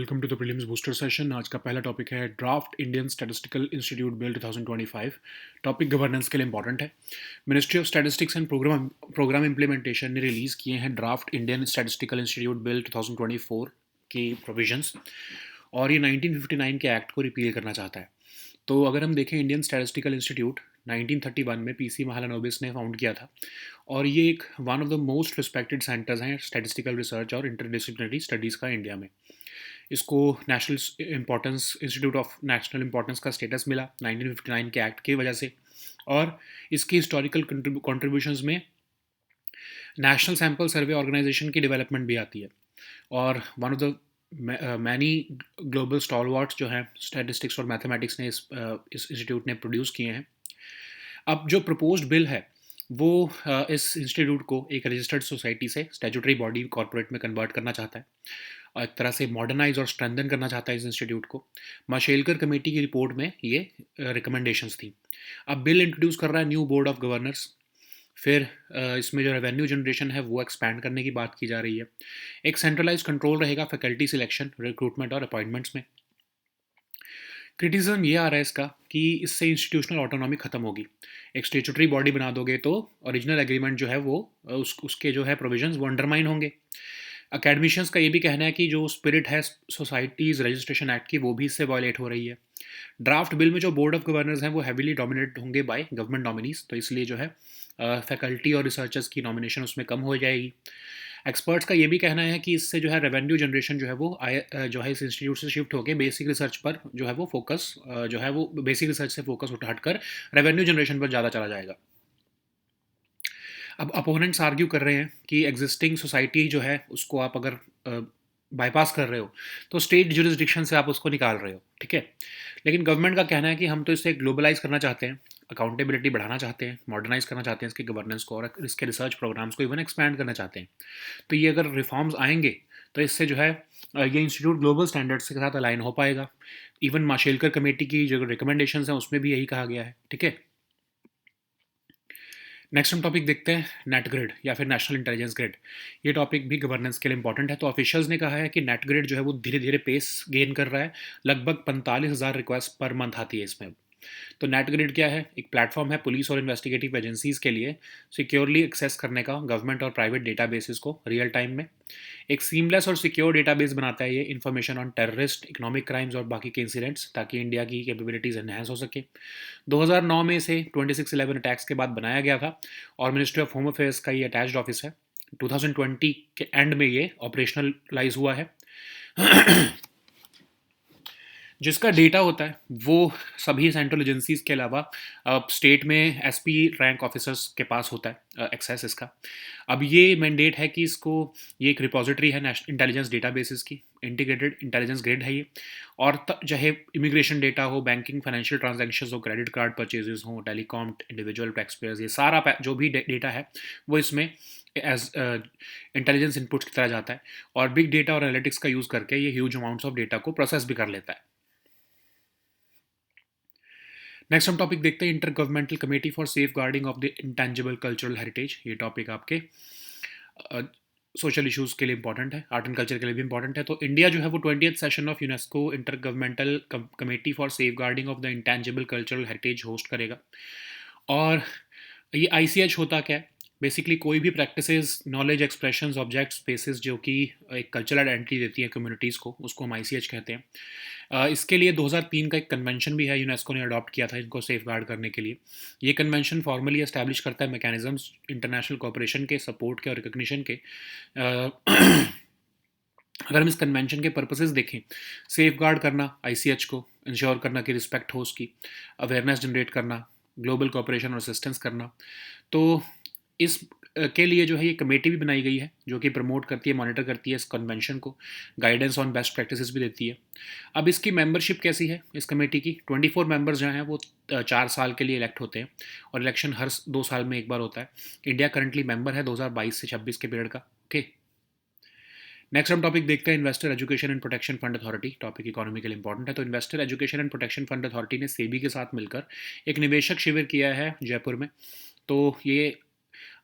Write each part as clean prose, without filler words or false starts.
Welcome to the prelims booster session. आज का पहला टॉपिक है draft Indian statistical institute bill 2025। Topic governance के लिए इंपॉर्टेंट है। Ministry of statistics and programme implementation ने रिलीज़ किए हैं draft Indian statistical institute bill 2024 की प्रोविजंस, और ये 1959 के एक्ट को रिपील करना चाहता है। तो अगर हम देखें, इंडियन स्टैटिस्टिकल इंस्टीट्यूट 1931 में पीसी महालनोबिस ने फाउंड किया था, और ये एक one of the most respected centres हैं स्टैटिस्टिकल रिसर्च और इंटरडिसिप्लिनरी स्टडीज़ का इंडिया में। इसको national importance institute of national importance का स्टेटस मिला 1959 के एक्ट की वजह से, और इसकी हिस्टोरिकल कॉन्ट्रीब्यूशंस में नेशनल सैम्पल सर्वे ऑर्गेनाइजेशन की डेवलपमेंट भी आती है, और one of the many global stalwarts जो हैं स्टैटिस्टिक्स और मैथमेटिक्स ने इस इंस्टीट्यूट ने प्रोड्यूस किए हैं। अब जो प्रपोज्ड बिल है वो इस इंस्टीट्यूट को एक रजिस्टर्ड सोसाइटी से स्टैट्यूटरी बॉडी कॉर्पोरेट में कन्वर्ट करना चाहता है, और एक तरह से मॉडर्नाइज और स्ट्रेंथन करना चाहता है इस इंस्टीट्यूट को। माशेलकर कमेटी की रिपोर्ट में ये रिकमेंडेशंस थी। अब बिल इंट्रोड्यूस कर रहा है न्यू बोर्ड ऑफ गवर्नर्स। फिर इसमें जो रेवेन्यू जनरेशन है वो एक्सपैंड करने की बात की जा रही है। एक सेंट्रलाइज कंट्रोल रहेगा फैकल्टी सिलेक्शन, रिक्रूटमेंट और अपॉइंटमेंट्स में। क्रिटिसिज्म ये आ रहा है इसका कि इससे इंस्टीट्यूशनल ऑटोनॉमी खत्म होगी। एक स्टेचुटरी बॉडी बना दोगे तो ओरिजिनल एग्रीमेंट जो है वो उसके जो है प्रोविजंस वो अंडरमाइन होंगे। अकेडमिशियंस का ये भी कहना है कि जो स्पिरिट है सोसाइटीज़ रजिस्ट्रेशन एक्ट की वो भी इससे वायलेट हो रही है। ड्राफ्ट बिल में जो बोर्ड ऑफ गवर्नर्स हैं वो हैविली डोमिनेट होंगे बाय गवर्नमेंट नॉमिनीज, तो इसलिए जो है फैकल्टी और रिसर्चर्स की नॉमिनेशन उसमें कम हो जाएगी। एक्सपर्ट्स का ये भी कहना है कि इससे जो है रेवेन्यू जनरेशन जो है वो जो है इस इंस्टीट्यूट से शिफ्ट होकर बेसिक रिसर्च पर जो है वो फोकस जो है वो बेसिक रिसर्च से फोकस हटकर रेवेन्यू जनरेशन पर ज़्यादा चला जाएगा। अब अपोनेंट्स आर्ग्यू कर रहे हैं कि एग्जिस्टिंग सोसाइटी जो है उसको आप अगर बाईपास कर रहे हो तो स्टेट जुरिस्डिक्शन से आप उसको निकाल रहे हो, ठीक है। लेकिन गवर्नमेंट का कहना है कि हम तो इसे ग्लोबलाइज करना चाहते हैं, अकाउंटेबिलिटी बढ़ाना चाहते हैं, मॉडर्नाइज करना चाहते हैं इसके गवर्नेंस को, और इसके रिसर्च प्रोग्राम्स को इवन एक्सपैंड करना चाहते हैं। तो ये अगर रिफॉर्म्स आएंगे तो इससे जो है ये इंस्टीट्यूट ग्लोबल स्टैंडर्ड्स के साथ अलाइन हो पाएगा। इवन माशेलकर कमेटी की जो रिकमेंडेशंस हैं उसमें भी यही कहा गया है, ठीक है। नेक्स्ट हम टॉपिक देखते हैं नेट ग्रिड या फिर नेशनल इंटेलिजेंस ग्रिड। ये टॉपिक भी गवर्नेंस के लिए इंपॉर्टेंट है। तो ऑफिशियल्स ने कहा है कि नेट ग्रिड जो है वो धीरे धीरे पेस गेन कर रहा है। लगभग 45,000 रिक्वेस्ट पर मंथ आती है इसमें। तो नेट ग्रिड क्या है? एक प्लेटफॉर्म है पुलिस और इन्वेस्टिगेटिव एजेंसीज के लिए सिक्योरली एक्सेस करने का गवर्नमेंट और प्राइवेट डेटाबेसेस को रियल टाइम में। एक सीमलेस और सिक्योर डेटाबेस बनाता है ये information on terrorist, economic crimes और बाकी के इंसिडेंट्स, ताकि इंडिया की कैपेबिलिटीज़ एनहेंस हो सके। 2009 में से 2611 अटैक्स के बाद बनाया गया था, और मिनिस्ट्री ऑफ होम अफेयर्स का ये अटैच्ड ऑफिस है। 2020 के एंड में ये ऑपरेशनलाइज हुआ है। जिसका डेटा होता है वो सभी सेंट्रल एजेंसीज के अलावा स्टेट में एसपी रैंक ऑफिसर्स के पास होता है एक्सेस इसका। अब ये मैंडेट है कि इसको, ये एक रिपोजिटरी है नेशनल इंटेलिजेंस डेटाबेसेस की, इंटीग्रेटेड इंटेलिजेंस ग्रिड है ये। और चाहे इमिग्रेशन डेटा हो, बैंकिंग फाइनेंशियल ट्रांजैक्शंस हो, क्रेडिट कार्ड परचेजेस हो, टेलीकॉम, इंडिविजुअल टैक्स पेयर्स, ये सारा जो भी डेटा है वो इसमें एज इंटेलिजेंस इनपुट्स की तरह जाता है, और बिग डेटा और एनालिटिक्स का यूज़ करके ये ह्यूज अमाउंट्स ऑफ डेटा को प्रोसेस भी कर लेता है। नेक्स्ट हम टॉपिक देखते हैं intergovernmental committee for safeguarding of the intangible cultural heritage. ये टॉपिक आपके सोशल इश्यूज़ के लिए इंपॉर्टेंट है, आर्ट एंड कल्चर के लिए भी इंपॉर्टेंट है। तो इंडिया जो है वो 20th session of UNESCO intergovernmental committee for safeguarding of the intangible cultural heritage host करेगा। और ये ICH होता क्या है? बेसिकली कोई भी practices, knowledge, expressions, object, spaces जो कि एक कल्चरल आइडेंटिटी देती है कम्युनिटीज़ को, उसको हम ICH कहते हैं। इसके लिए 2003 का एक कन्वेंशन भी है, यूनेस्को ने अडॉप्ट किया था इनको सेफ गार्ड करने के लिए। ये कन्वेंशन फॉर्मली एस्टैब्लिश करता है मैकेनिज्म्स इंटरनेशनल कोऑपरेशन के, सपोर्ट के और रिकग्निशन के। अगर हम इस कन्वेंशन के पर्पसेस देखें, सेफ गार्ड करना ICH को, इंश्योर करना कि रिस्पेक्ट हो उसकी, अवेयरनेस जनरेट करना, ग्लोबल कोऑपरेशन और असिस्टेंस करना। तो इस के लिए जो है ये कमेटी भी बनाई गई है जो कि प्रमोट करती है, मॉनिटर करती है इस कन्वेंशन को, गाइडेंस ऑन बेस्ट प्रैक्टिसेस भी देती है। अब इसकी मेंबरशिप कैसी है इस कमेटी की? 24 मेंबर्स जो हैं वो 4 साल के लिए इलेक्ट होते हैं, और इलेक्शन हर 2 साल में एक बार होता है। इंडिया करंटली मेंबर है 2022 से 26 के पीरियड का, ओके। नेक्स्ट हम टॉपिक देखते हैं investor education and protection fund authority. Topic economy के लिए इंपॉर्टेंट है। तो investor education and protection fund authority ने सेबी के साथ मिलकर एक निवेशक शिविर किया है जयपुर में। तो ये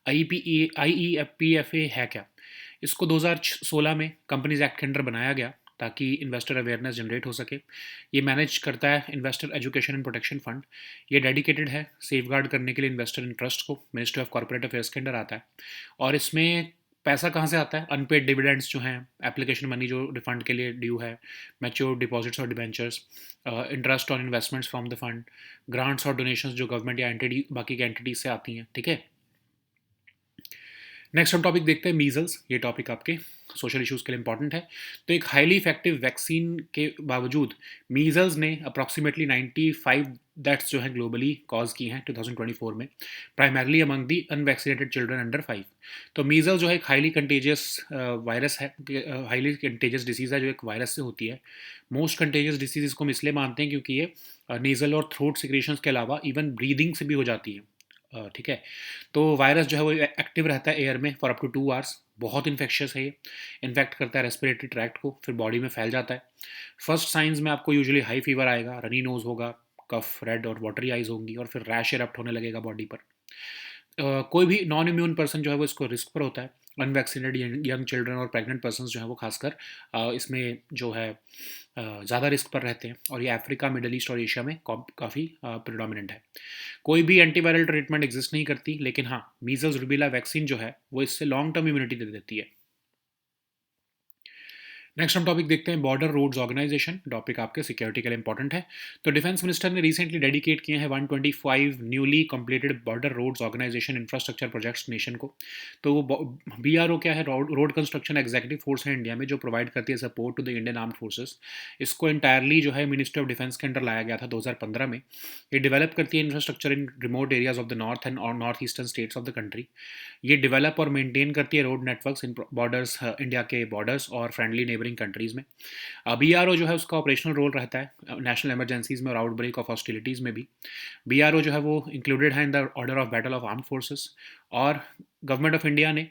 IEPFA है क्या? इसको 2016 में कंपनीज एक्ट के अंडर बनाया गया, ताकि इन्वेस्टर अवेयरनेस जनरेट हो सके। ये मैनेज करता है investor education and protection fund. ये डेडिकेटेड है सेफ गार्ड करने के लिए इन्वेस्टर इंटरेस्ट को, मिनिस्ट्री ऑफ कॉर्पोरेट अफेयर्स के अंडर आता है। और इसमें पैसा कहाँ से आता है? अनपेड डिविडेंड्स जो हैं, एप्लीकेशन मनी जो रिफंड के लिए ड्यू है, मैच्योर डिपॉजिट्स और debentures, interest on investments from the fund, grants और डोनेशंस जो गवर्नमेंट या एंटिटी बाकी के एंटिटीज से आती हैं। ठीक है, नेक्स्ट हम टॉपिक देखते हैं मीजल्स। ये टॉपिक आपके सोशल इश्यूज़ के लिए इंपॉर्टेंट है। तो एक हाईली इफेक्टिव वैक्सीन के बावजूद मीजल्स ने अप्रॉक्सीमेटली 95 डेथ्स जो हैं ग्लोबली कॉज की हैं 2024 में, primarily among the unvaccinated children under 5। तो मीजल्स जो है एक हाईली कंटेजियस वायरस है, हाईली कंटेजियस डिसीज़ है जो एक वायरस से होती है। मोस्ट कंटेजियस डिसीज इसको हम इसलिए मानते हैं क्योंकि ये नेज़ल और थ्रोट सिक्रेशंस के अलावा इवन ब्रीदिंग से भी हो जाती है। ठीक है, तो वायरस जो है वो एक्टिव रहता है एयर में फॉर अप टू 2 आवर्स। बहुत इन्फेक्शियस है ये, इन्फेक्ट करता है रेस्पिरेटरी ट्रैक्ट को, फिर बॉडी में फैल जाता है। फर्स्ट साइंस में आपको यूजुअली हाई फीवर आएगा, रनी नोज होगा, कफ, रेड और वाटरी आइज होंगी, और फिर रैश एरप्ट होने लगेगा बॉडी पर। कोई भी नॉन इम्यून पर्सन जो है वो इसको रिस्क पर होता है। अनवैक्सीनेटेड यंग चिल्ड्रन और प्रेग्नेंट पर्सन जो है वो खासकर इसमें जो है ज़्यादा रिस्क पर रहते हैं, और ये अफ्रीका, मिडल ईस्ट और एशिया में काफ़ी प्रिडोमिनेंट है। कोई भी एंटीवायरल ट्रीटमेंट एग्जिस्ट नहीं करती, लेकिन हाँ, मीजल्स रूबेला वैक्सीन जो है वो इससे लॉन्ग टर्म इम्यूनिटी दे देती है। नेक्स्ट हम टॉपिक देखते हैं बॉर्डर रोड्स ऑर्गेनाइजेशन। टॉपिक आपके सिक्योरिटी के लिए इंपॉर्टेंट है। तो डिफेंस मिनिस्टर ने रिसेंटली डेडिकेट किए हैं 125 newly completed border roads organisation infrastructure projects nation को। तो वो BRO क्या है? रोड कंस्ट्रक्शन एग्जीक्यूटिव फोर्स है इंडिया में जो प्रोवाइड करती है support to the Indian armed forces. इसको इंटायरली जो है मिनिस्ट्री ऑफ डिफेंस के अंडर लाया गया था 2015 में। ये डेवलप करती है infrastructure in remote areas of the north and और north eastern states of the country. ये डेवलप और मेंटेन करती है road networks in borders, India के बॉर्डर्स और फ्रेंडली नेबरिंग कंट्रीज़ में। BRO जो है उसका ऑपरेशनल रोल रहता है नेशनल इमरजेंसीज में और आउटब्रेक ऑफ हॉस्टिलिटीज़ में भी। BRO जो है वो इंक्लूडेड है in the order of battle of armed forces. और गवर्नमेंट ऑफ इंडिया ने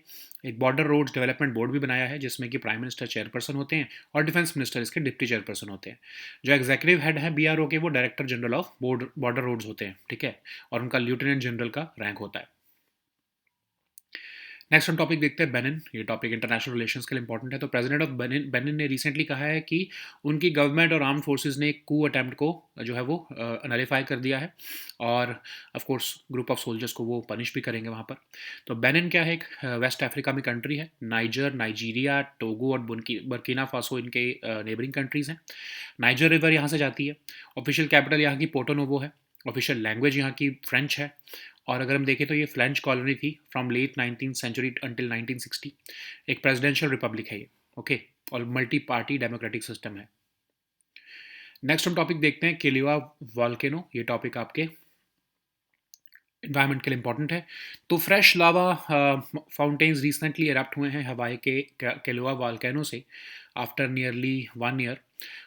एक बॉर्डर रोड्स डेवलपमेंट बोर्ड भी बनाया है जिसमें कि प्राइम मिनिस्टर चेयरपर्सन होते हैं और डिफेंस मिनिस्टर इसके डिप्टी चेयरपर्सन होते हैं। जो एग्जीक्यूटिव हेड है BRO के वो director general of border roads होते हैं। ठीक है, और उनका लेफ्टिनेंट जनरल का रैंक होता है। नेक्स्ट हम टॉपिक देखते हैं बेनिन। ये टॉपिक इंटरनेशनल रिलेशंस के लिए इंपॉर्टेंट है। तो प्रेसिडेंट ऑफ बेनिन ने रिसेंटली कहा है कि उनकी गवर्नमेंट और आर्म फोर्सेस ने एक कू अटैम्प्ट को जो है वो नलिफाई कर दिया है, और of course group of soldiers को वो पनिश भी करेंगे वहाँ पर। तो बेनिन क्या है? एक वेस्ट अफ्रीका में कंट्री है। नाइजर, नाइजीरिया, टोगो और बर्किना फासो इनके नेबरिंग कंट्रीज़ हैं। नाइजर रिवर यहाँ से जाती है। ऑफिशियल कैपिटल यहाँ की पोर्टो नोवो है। ऑफिशियल लैंग्वेज यहाँ की फ्रेंच है। और अगर हम देखें तो ये फ्रेंच कॉलोनी थी from late 19th century until 1960। एक प्रेसिडेंशियल रिपब्लिक है ये। ओके, और मल्टी पार्टी डेमोक्रेटिक सिस्टम है। नेक्स्ट हम टॉपिक देखते हैं किलिवा वॉल्केनो। ये टॉपिक आपके इन्वायरमेंट के लिए इंपॉर्टेंट है। तो fresh lava fountains recently erupt हुए हैं हवाई के किलिवा वॉल्केनो से आफ्टर नियरली 1 ईयर,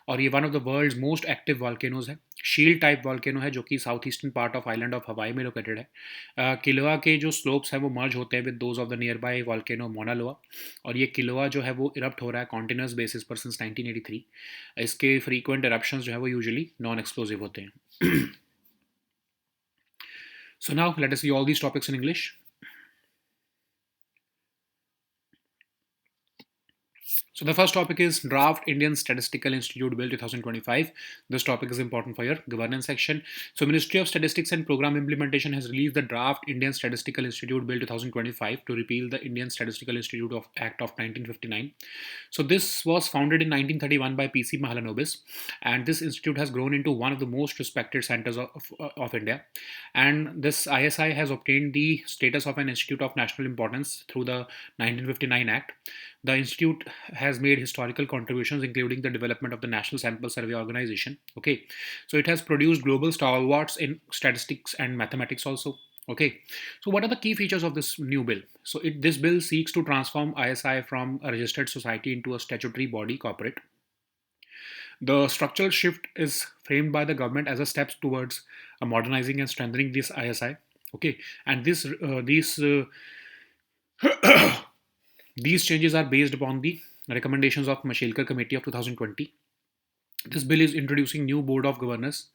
और ये one of the world's most active volcanoes है। शील्ड टाइप वॉल्केनो है जो कि south eastern part of island of हवाई में लोकेटेड है। किलोआ के जो स्लोप्स हैं वो मर्ज होते हैं with those of the near by volcano मोनालोआ, और ये किलोआ जो है वो इरप्ट हो रहा है कॉन्टिन्यूस बेसिस पर सिंस 1983। इसके फ्रीक्वेंट इरप्शंस जो है वो यूजुअली नॉन एक्सप्लोजिव होते हैं। So now let us see all these topics in English. So the first topic is Draft Indian Statistical Institute Bill 2025. This topic is important for your governance section. So Ministry of Statistics and Program Implementation has released the Draft Indian Statistical Institute Bill 2025 to repeal the Indian Statistical Institute of Act of 1959. So this was founded in 1931 by PC Mahalanobis, and this institute has grown into one of the most respected centers of India. And this ISI has obtained the status of an institute of national importance through the 1959 Act. The institute has made historical contributions, including the development of the National Sample Survey Organization. Okay, so it has produced global stalwarts in statistics and mathematics also. Okay, so what are the key features of this new bill? So this bill seeks to transform ISI from a registered society into a statutory body corporate. The structural shift is framed by the government as a step towards modernizing and strengthening this ISI. Okay, and these changes are based upon the recommendations of Mashelkar Committee of 2020. This bill is introducing new board of governors,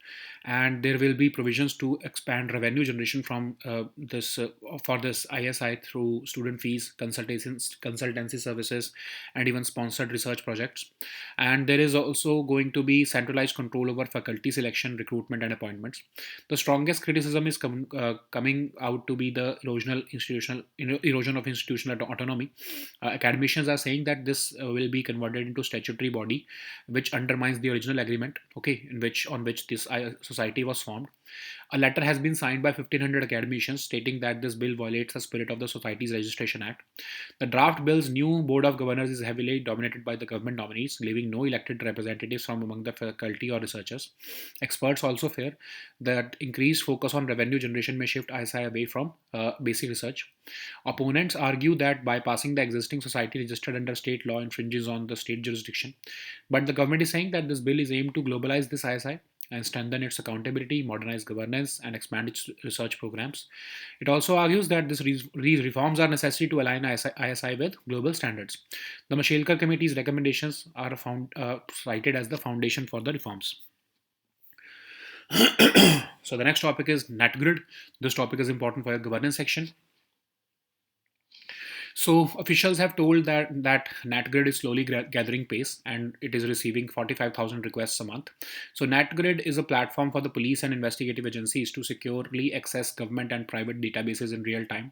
and there will be provisions to expand revenue generation from this for this ISI through student fees, consultancy services, and even sponsored research projects. And there is also going to be centralized control over faculty selection, recruitment, and appointments. The strongest criticism is coming out to be the erosion of institutional autonomy. Academicians are saying that this will be converted into statutory body, which undermines the original agreement, okay, in which on which this society was formed. A letter has been signed by 1,500 academicians stating that this bill violates the spirit of the Societies Registration Act. The draft bill's new board of governors is heavily dominated by the government nominees, leaving no elected representatives from among the faculty or researchers. Experts also fear that increased focus on revenue generation may shift ISI away from basic research. Opponents argue that bypassing the existing society registered under state law infringes on the state jurisdiction. But the government is saying that this bill is aimed to globalize this ISI and strengthen its accountability, modernize governance, and expand its research programs. It also argues that these reforms are necessary to align ISI with global standards. The Mashelkar Committee's recommendations are cited as the foundation for the reforms. So the next topic is NatGrid. This topic is important for your governance section. So officials have told that NatGrid is slowly gathering pace, and it is receiving 45,000 requests a month. So NatGrid is a platform for the police and investigative agencies to securely access government and private databases in real time.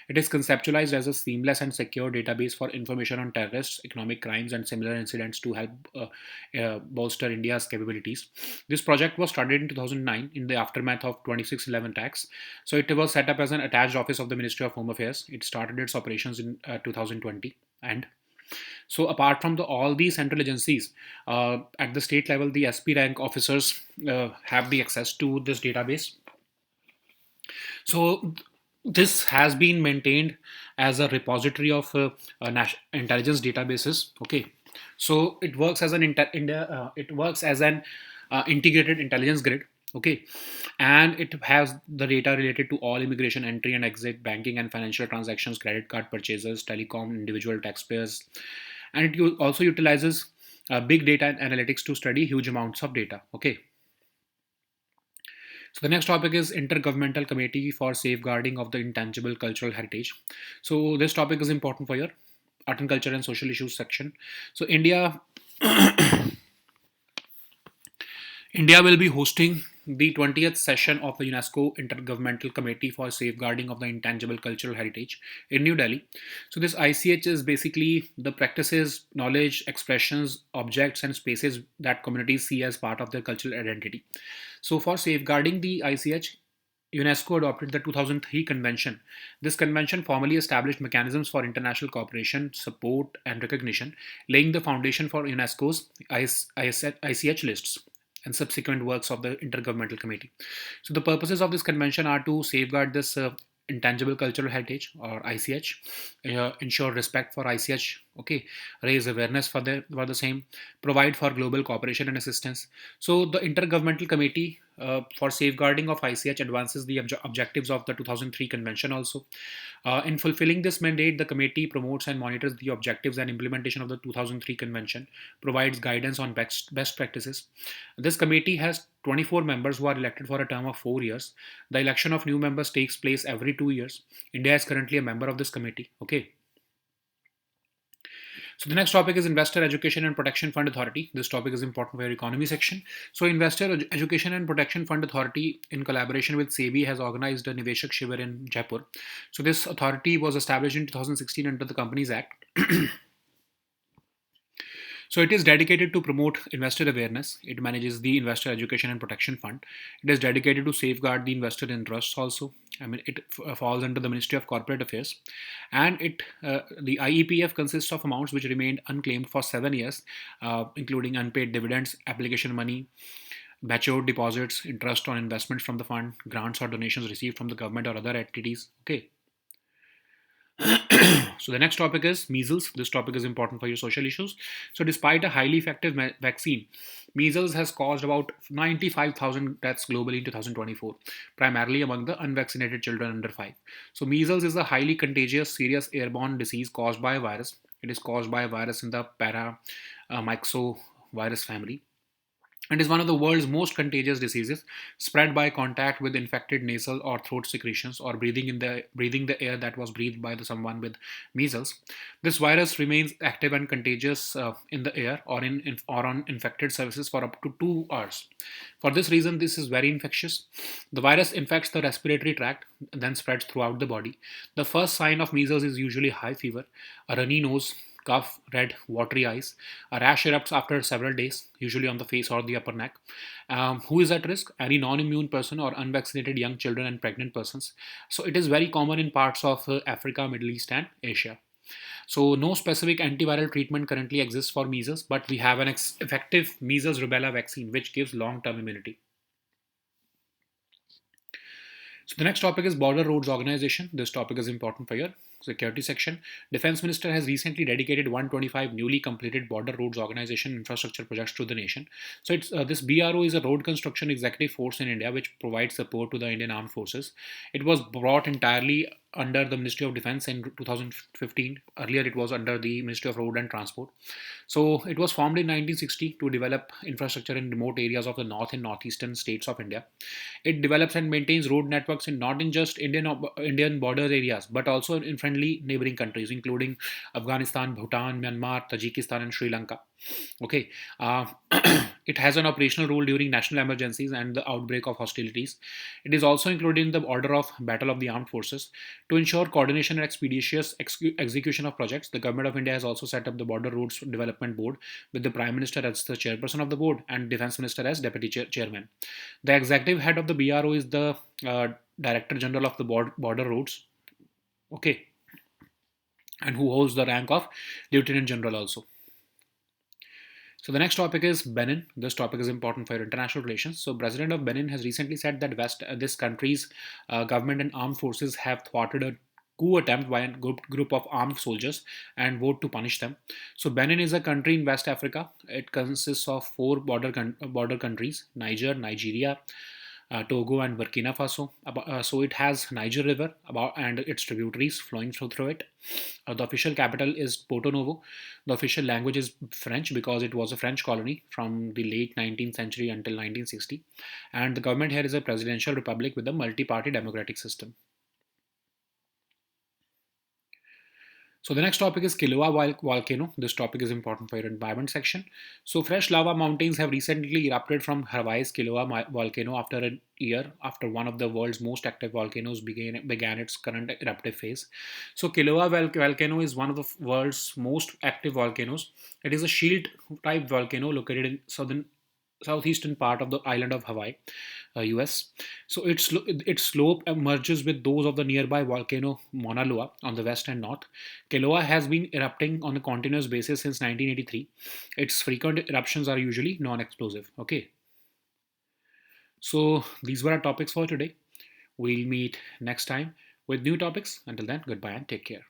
It is conceptualized as a seamless and secure database for information on terrorists, economic crimes, and similar incidents to help bolster India's capabilities. This project was started in 2009 in the aftermath of 2611 attacks. So it was set up as an attached office of the Ministry of Home Affairs. It started its operations in 2020. And so apart from all these central agencies, at the state level, the SP rank officers have the access to this database. So this has been maintained as a repository of intelligence databases. Okay, so it works as an integrated intelligence grid. Okay, and it has the data related to all immigration entry and exit, banking and financial transactions, credit card purchases, telecom, individual taxpayers, and it also utilizes big data and analytics to study huge amounts of data. Okay, so the next topic is Intergovernmental Committee for Safeguarding of the Intangible Cultural Heritage. So this topic is important for your art and culture and social issues section. So India will be hosting the 20th session of the UNESCO Intergovernmental Committee for Safeguarding of the Intangible Cultural Heritage in New Delhi. So, this ICH is basically the practices, knowledge, expressions, objects, and spaces that communities see as part of their cultural identity. So, for safeguarding the ICH, UNESCO adopted the 2003 convention. This convention formally established mechanisms for international cooperation, support, and recognition, laying the foundation for UNESCO's ICH lists and subsequent works of the Intergovernmental Committee. So, the purposes of this convention are to safeguard this intangible cultural heritage or ICH, ensure respect for ICH, okay, raise awareness for the same, provide for global cooperation and assistance. So, the Intergovernmental Committee for safeguarding of ICH advances the objectives of the 2003 convention also. In fulfilling this mandate, the committee promotes and monitors the objectives and implementation of the 2003 convention, provides guidance on best practices. This committee has 24 members who are elected for a term of 4 years. The election of new members takes place every 2 years. India is currently a member of this committee. Okay. So the next topic is Investor Education and Protection Fund Authority. This topic is important for your economy section. So Investor Education and Protection Fund Authority, in collaboration with SEBI, has organized a Niveshak Shivir in Jaipur. So this authority was established in 2016 under the Companies Act. So it is dedicated to promote investor awareness. It manages the Investor Education and Protection Fund. It is dedicated to safeguard the investor interests also. I mean, it falls under the Ministry of Corporate Affairs. And the IEPF consists of amounts which remained unclaimed for 7 years, including unpaid dividends, application money, matured deposits, interest on investments from the fund, grants or donations received from the government or other entities. Okay. So the next topic is measles. This topic is important for your social issues. So despite a highly effective vaccine, measles has caused about 95,000 deaths globally in 2024, primarily among the unvaccinated children under 5. So measles is a highly contagious, serious airborne disease caused by a virus. It is caused by a virus in the paramyxovirus family. and is one of the world's most contagious diseases, spread by contact with infected nasal or throat secretions or breathing the air that was breathed by someone with measles. This virus remains active and contagious in the air or on infected surfaces for up to 2 hours. For this reason, this is very infectious. The virus infects the respiratory tract, then spreads throughout the body. The first sign of measles is usually high fever, a runny nose, cough, red, watery eyes. A rash erupts after several days, usually on the face or the upper neck. Who is at risk? Any non immune person or unvaccinated young children and pregnant persons. So it is very common in parts of Africa, Middle East, and Asia. So, no specific antiviral treatment currently exists for measles, but we have an effective measles rubella vaccine which gives long term immunity. So the next topic is Border Roads Organization. This topic is important for your security section. Defense Minister has recently dedicated 125 newly completed Border Roads Organization infrastructure projects to the nation. So this BRO is a road construction executive force in India which provides support to the Indian Armed Forces. It was brought entirely under the Ministry of Defense in 2015. Earlier, it was under the Ministry of Road and Transport. So it was formed in 1960 to develop infrastructure in remote areas of the north and northeastern states of India. It develops and maintains road networks in not in just Indian border areas, but also in friendly neighboring countries, including Afghanistan, Bhutan, Myanmar, Tajikistan, and Sri Lanka. Okay, it has an operational role during national emergencies and the outbreak of hostilities. It is also included in the order of battle of the armed forces. To ensure coordination and expeditious execution of projects, the Government of India has also set up the Border Roads Development Board with the Prime Minister as the chairperson of the board and Defense Minister as deputy chairman. The executive head of the BRO is the Director General of the Border Roads. Okay, and who holds the rank of Lieutenant General also. So the next topic is Benin. This topic is important for international relations. So President of Benin has recently said that this country's government and armed forces have thwarted a coup attempt by a group of armed soldiers and vote to punish them. So Benin is a country in West Africa. It consists of four border countries: Nigeria, Togo, and Burkina Faso. So it has Niger River and its tributaries flowing through it. The official capital is Porto Novo. The official language is French because it was a French colony from the late 19th century until 1960. And the government here is a presidential republic with a multi-party democratic system. So the next topic is Kilauea volcano. This topic is important for your environment section. So fresh lava mountains have recently erupted from Hawaii's Kilauea volcano after a year after one of the world's most active volcanoes began its current eruptive phase. So Kilauea volcano is one of the world's most active volcanoes. It is a shield type volcano located in southeastern part of the island of Hawaii, US. So its slope merges with those of the nearby volcano Mauna Loa on the west and north. Kilauea has been erupting on a continuous basis since 1983. Its frequent eruptions are usually non-explosive. Okay. So these were our topics for today. We'll meet next time with new topics. Until then, goodbye and take care.